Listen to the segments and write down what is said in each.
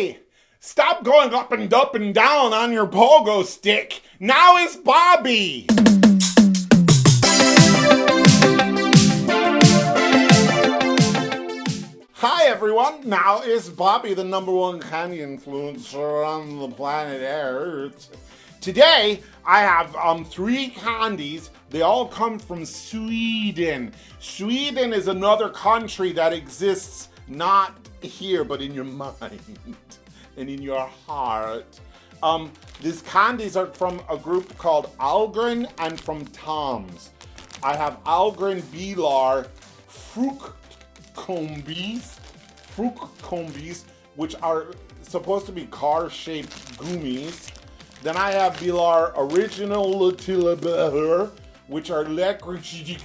Hey, stop going up and down on your pogo stick. Now it's Bobby. Hi everyone, now is Bobby, the #1 candy influencer on the planet Earth. Today, I have 3 candies. They all come from Sweden. Sweden is another country that exists not here, but in your mind and in your heart. These candies are from a group called Algren and from Tom's. I have Algren Bilar Fruchtkombis, which are supposed to be car-shaped gummies. Then I have Bilar Original Latilla, which are licorice,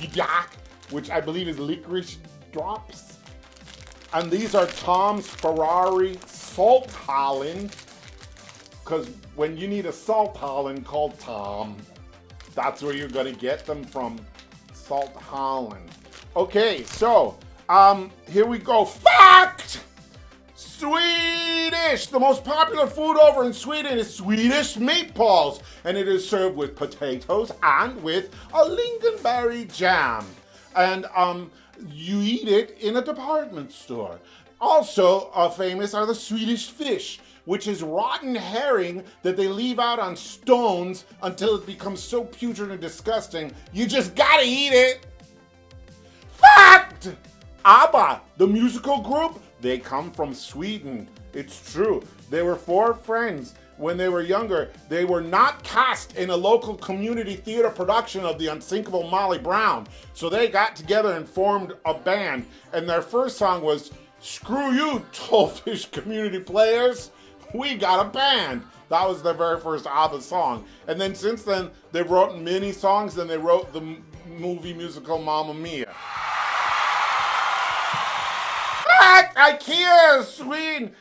which I believe is licorice drops. And these are Tom's Ferrari Salt Holland, because when you need a Salt Holland, call Tom. That's where you're gonna get them from, Salt Holland. Okay, so here we go. Fact! Swedish! The most popular food over in Sweden is Swedish meatballs, and it is served with potatoes and with a lingonberry jam. And you eat it in a department store. Also famous are the Swedish fish, which is rotten herring that they leave out on stones until it becomes so putrid and disgusting, you just gotta eat it. Fact! Abba, the musical group, they come from Sweden. It's true. They were 4 friends. When they were younger, they were not cast in a local community theater production of The Unsinkable Molly Brown. So they got together and formed a band. And their first song was, "Screw you, Tollfish community players. We got a band." That was their very first ABBA song. And then since then, they wrote many songs, and they wrote the movie musical Mamma Mia. Ikea, Sweden,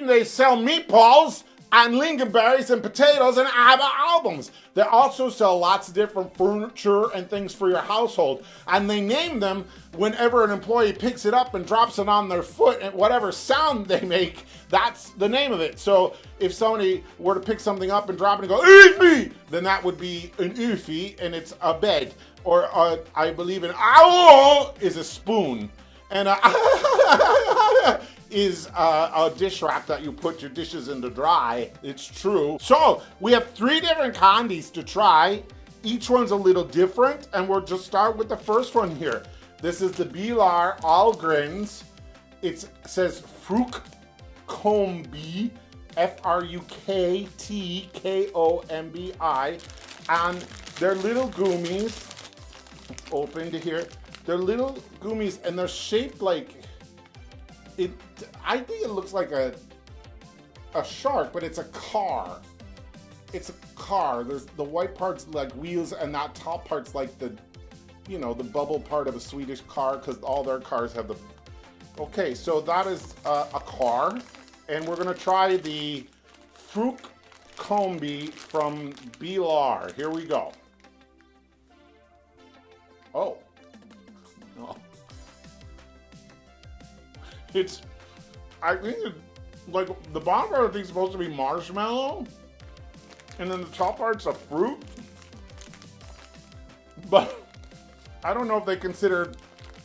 they sell meatballs and lingonberries and potatoes and ABBA albums. They also sell lots of different furniture and things for your household. And they name them whenever an employee picks it up and drops it on their foot, and whatever sound they make, that's the name of it. So if somebody were to pick something up and drop it and go, "Eefy!" then that would be an eefy, and it's a bed. Or I believe an owl is a spoon. And is a dish rack that you put your dishes in to dry. It's true. So we have 3 different candies to try. Each one's a little different, and we'll just start with the first one here. This is the Bilar Algrens. It says Fruktkombi, Fruktkombi, and they're little gummies. Open to here. They're little gummies, and they're shaped like it. I think it looks like a shark, but it's a car. It's a car. There's the white part's like wheels, and that top part's like the bubble part of a Swedish car, because all their cars have the. Okay, so that is a car, and we're gonna try the Fruktkombi from Bilar. Here we go. Oh. I think it's like the bottom part of the thing's supposed to be marshmallow, and then the top part's a fruit. But I don't know if they consider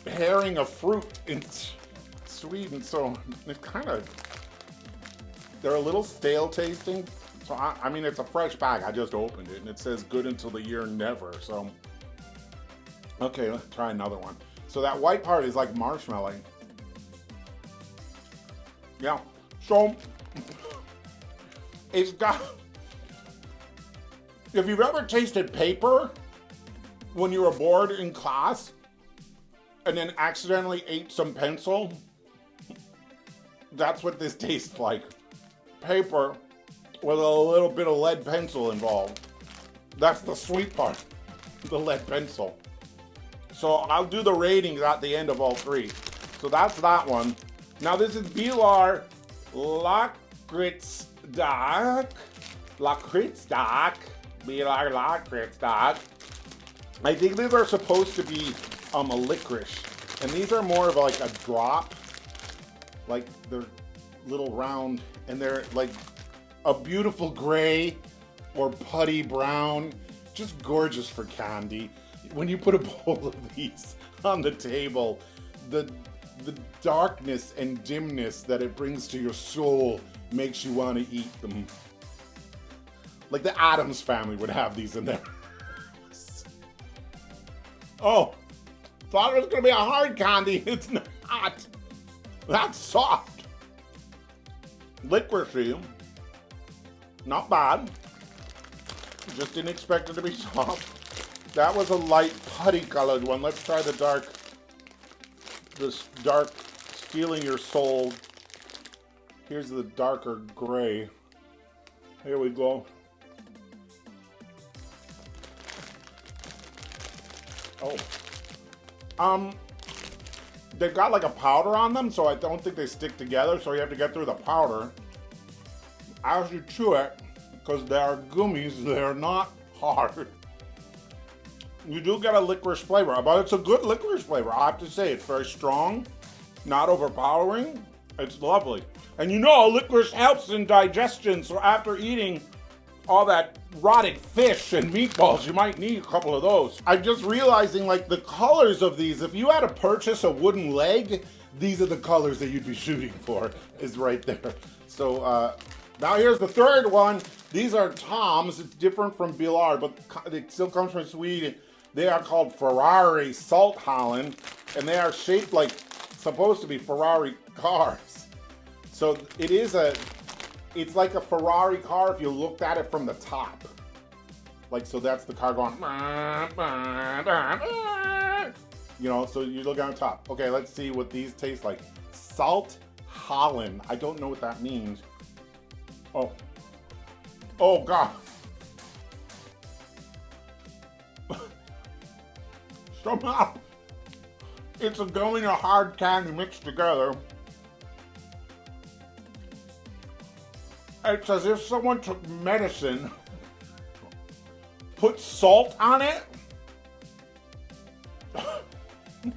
herring a fruit in Sweden, so it's they're a little stale tasting. So I mean, it's a fresh bag. I just opened it, and it says good until the year never. So okay, let's try another one. So that white part is like marshmallow. Yeah, so it's got, if you've ever tasted paper when you were bored in class and then accidentally ate some pencil, that's what this tastes like. Paper with a little bit of lead pencil involved. That's the sweet part, the lead pencil. So I'll do the ratings at the end of all 3. So that's that one. Now this is Bilar Lakrittsdag. Bilar Lakrittsdag. I think these are supposed to be a licorice. And these are more of like a drop. Like they're little round, and they're like a beautiful gray or putty brown. Just gorgeous for candy. When you put a bowl of these on the table, the darkness and dimness that it brings to your soul makes you want to eat them. Like the Addams family would have these in there. Oh, thought it was gonna be a hard candy. It's not. That's soft. Licoricey. Not bad. Just didn't expect it to be soft. That was a light putty colored one. Let's try the dark. This dark stealing your soul. Here's the darker gray. Here we go. Oh. They've got like a powder on them, so I don't think they stick together, so you have to get through the powder. As you chew it, because they are gummies, they're not hard. You do get a licorice flavor, but it's a good licorice flavor. I have to say, it's very strong, not overpowering. It's lovely. And you know, licorice helps in digestion, so after eating all that rotted fish and meatballs, you might need a couple of those. I'm just realizing, like, the colors of these, if you had to purchase a wooden leg, these are the colors that you'd be shooting for, is right there. So, now here's the third one. These are Toms. It's different from BLECH, but it still comes from Sweden. They are called Ferrari Salt Holland, and they are shaped like, supposed to be Ferrari cars. So it's like a Ferrari car if you looked at it from the top. Like, so that's the car going, you know, so you look on top. Okay, let's see what these taste like. Salt Holland. I don't know what that means. Oh God. Somehow, it's a gummy and a hard candy mixed together. It's as if someone took medicine, put salt on it,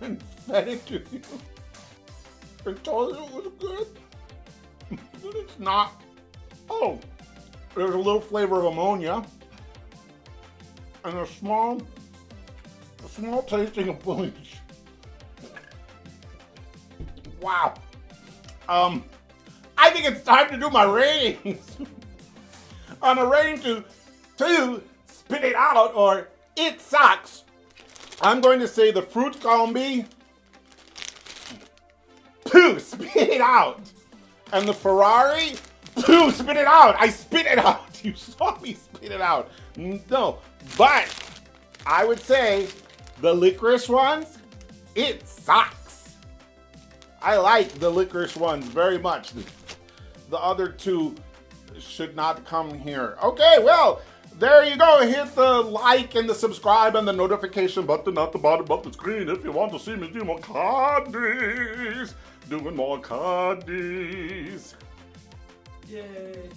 and fed it to you. And told you it was good. But it's not. Oh, there's a little flavor of ammonia. And a small tasting of bleach. Wow. I think it's time to do my ratings. On a rating to spit it out or it sucks, I'm going to say the fruit combi, 2, spit it out. And the Ferrari, 2, spit it out. I spit it out. You saw me spit it out. No, but I would say the licorice ones, it sucks. I like the licorice ones very much. The other 2 should not come here. Okay, well, there you go. Hit the like and the subscribe and the notification button at the bottom of the screen if you want to see me do more candies. Doing more candies. Yay.